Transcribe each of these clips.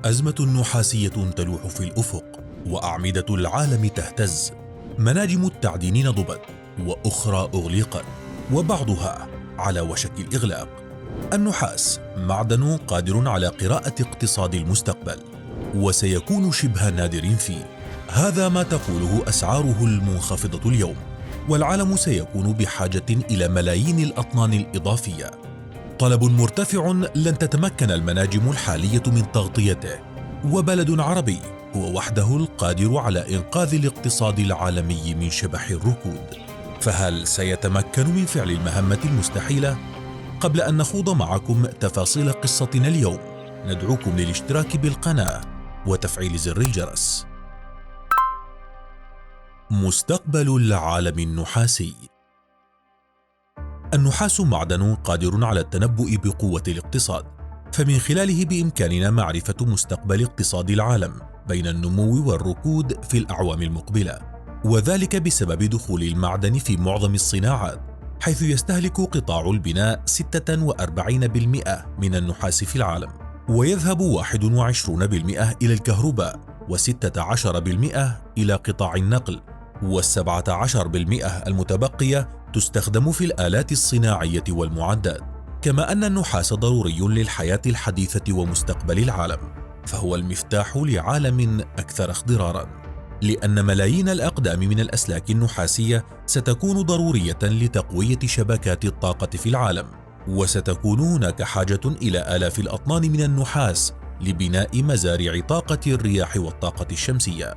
أزمة نحاسية تلوح في الأفق، وأعمدة العالم تهتز. مناجم التعدين نضبت، وأخرى أغلقت، وبعضها على وشك الإغلاق. النحاس معدن قادر على قراءة اقتصاد المستقبل، وسيكون شبه نادر فيه. هذا ما تقوله أسعاره المنخفضة اليوم، والعالم سيكون بحاجة إلى ملايين الأطنان الإضافية. طلب مرتفع لن تتمكن المناجم الحالية من تغطيته، وبلد عربي هو وحده القادر على إنقاذ الاقتصاد العالمي من شبح الركود. فهل سيتمكن من فعل المهمة المستحيلة؟ قبل أن نخوض معكم تفاصيل قصتنا اليوم، ندعوكم للاشتراك بالقناة وتفعيل زر الجرس. مستقبل العالم النحاسي. النحاس معدن قادر على التنبؤ بقوة الاقتصاد، فمن خلاله بإمكاننا معرفة مستقبل اقتصاد العالم بين النمو والركود في الأعوام المقبلة، وذلك بسبب دخول المعدن في معظم الصناعات، حيث يستهلك قطاع البناء 46% من النحاس في العالم، ويذهب 21% إلى الكهرباء، و16% إلى قطاع النقل، وال17% المتبقية تستخدم في الآلات الصناعية والمعدات. كما أن النحاس ضروري للحياة الحديثة ومستقبل العالم، فهو المفتاح لعالم أكثر اخضراراً، لأن ملايين الأقدام من الأسلاك النحاسية ستكون ضرورية لتقوية شبكات الطاقة في العالم، وستكون هناك حاجة إلى آلاف الأطنان من النحاس لبناء مزارع طاقة الرياح والطاقة الشمسية.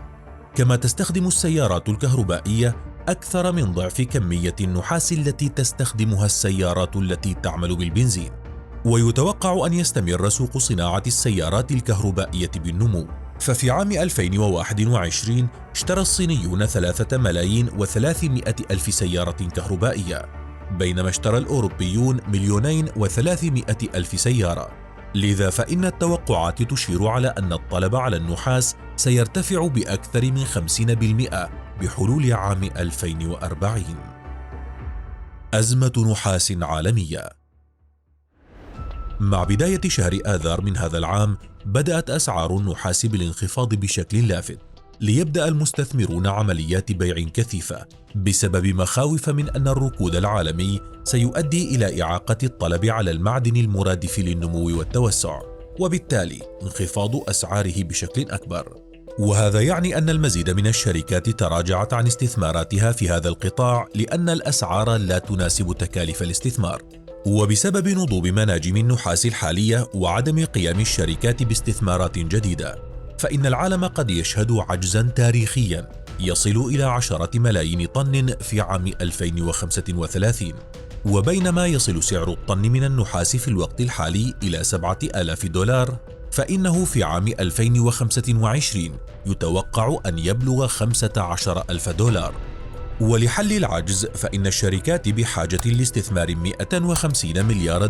كما تستخدم السيارات الكهربائية أكثر من ضعف كمية النحاس التي تستخدمها السيارات التي تعمل بالبنزين، ويتوقع أن يستمر سوق صناعة السيارات الكهربائية بالنمو. ففي عام 2021 اشترى الصينيون 3,300,000 سيارة كهربائية، بينما اشترى الأوروبيون 2,300,000 سيارة. لذا فإن التوقعات تشير على أن الطلب على النحاس سيرتفع بأكثر من 50% بحلول عام 2040. أزمة نحاس عالمية. مع بداية شهر آذار من هذا العام، بدأت أسعار النحاس بالانخفاض بشكل لافت، ليبدأ المستثمرون عمليات بيع كثيفة بسبب مخاوف من أن الركود العالمي سيؤدي إلى إعاقة الطلب على المعدن المرادف للنمو والتوسع، وبالتالي انخفاض أسعاره بشكل أكبر. وهذا يعني أن المزيد من الشركات تراجعت عن استثماراتها في هذا القطاع، لأن الأسعار لا تناسب تكاليف الاستثمار. وبسبب نضوب مناجم النحاس الحالية وعدم قيام الشركات باستثمارات جديدة، فإن العالم قد يشهد عجزاً تاريخياً يصل إلى 10 ملايين طن في عام 2035. وبينما يصل سعر الطن من النحاس في الوقت الحالي إلى $7,000، فإنه في عام 2025 يتوقع أن يبلغ $15,000. ولحل العجز، فإن الشركات بحاجة لاستثمار $150 مليار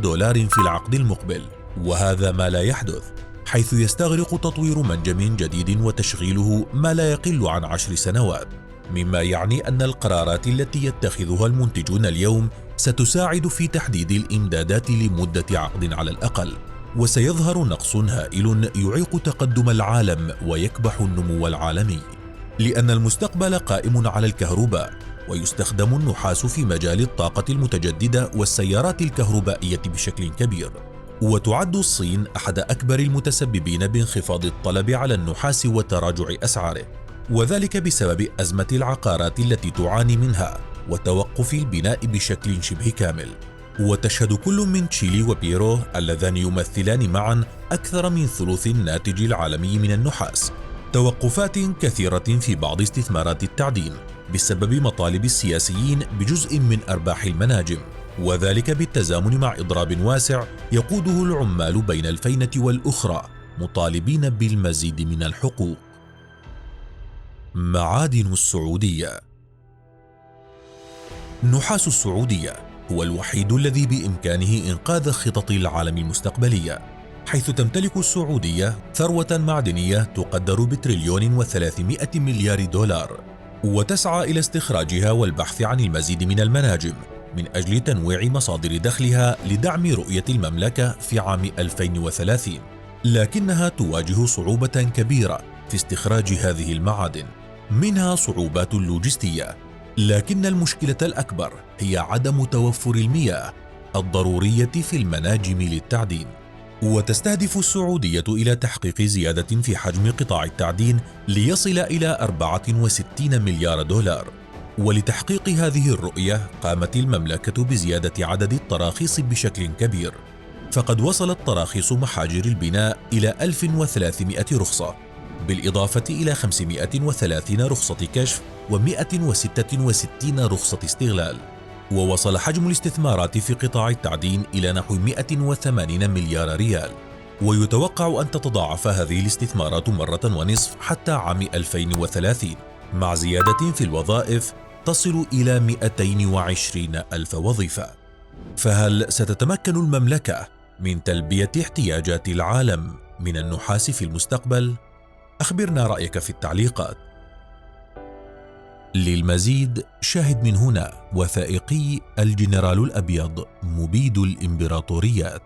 في العقد المقبل، وهذا ما لا يحدث، حيث يستغرق تطوير منجم جديد وتشغيله ما لا يقل عن 10 سنوات، مما يعني أن القرارات التي يتخذها المنتجون اليوم ستساعد في تحديد الإمدادات لمدة عقد على الأقل، وسيظهر نقص هائل يعيق تقدم العالم ويكبح النمو العالمي، لأن المستقبل قائم على الكهرباء، ويستخدم النحاس في مجال الطاقة المتجددة والسيارات الكهربائية بشكل كبير. وتعد الصين أحد أكبر المتسببين بانخفاض الطلب على النحاس وتراجع أسعاره، وذلك بسبب أزمة العقارات التي تعاني منها وتوقف البناء بشكل شبه كامل. وتشهد كل من تشيلي وبيرو اللذان يمثلان معا أكثر من ثلث الناتج العالمي من النحاس توقفات كثيرة في بعض استثمارات التعدين بسبب مطالب السياسيين بجزء من أرباح المناجم، وذلك بالتزامن مع إضراب واسع يقوده العمال بين الفينة والأخرى مطالبين بالمزيد من الحقوق. معادن السعودية. نحاس السعودية هو الوحيد الذي بإمكانه إنقاذ خطط العالم المستقبلية، حيث تمتلك السعودية ثروة معدنية تقدر ب1,300 مليار دولار، وتسعى إلى استخراجها والبحث عن المزيد من المناجم من أجل تنويع مصادر دخلها لدعم رؤية المملكة في عام 2030. لكنها تواجه صعوبة كبيرة في استخراج هذه المعادن، منها صعوبات لوجستية، لكن المشكلة الأكبر هي عدم توفر المياه الضرورية في المناجم للتعدين. وتستهدف السعودية إلى تحقيق زيادة في حجم قطاع التعدين ليصل إلى 64 مليار دولار. ولتحقيق هذه الرؤية قامت المملكة بزيادة عدد التراخيص بشكل كبير، فقد وصلت تراخيص محاجر البناء إلى 1300 رخصة، بالإضافة إلى 530 رخصة كشف و166 رخصة استغلال. ووصل حجم الاستثمارات في قطاع التعدين إلى نحو 180 مليار ريال، ويتوقع أن تتضاعف هذه الاستثمارات مرة ونصف حتى عام 2030 مع زيادة في الوظائف تصل إلى 220 ألف وظيفة. فهل ستتمكن المملكة من تلبية احتياجات العالم من النحاس في المستقبل؟ أخبرنا رأيك في التعليقات. للمزيد شاهد من هنا وثائقي الجنرال الأبيض مبيد الإمبراطوريات.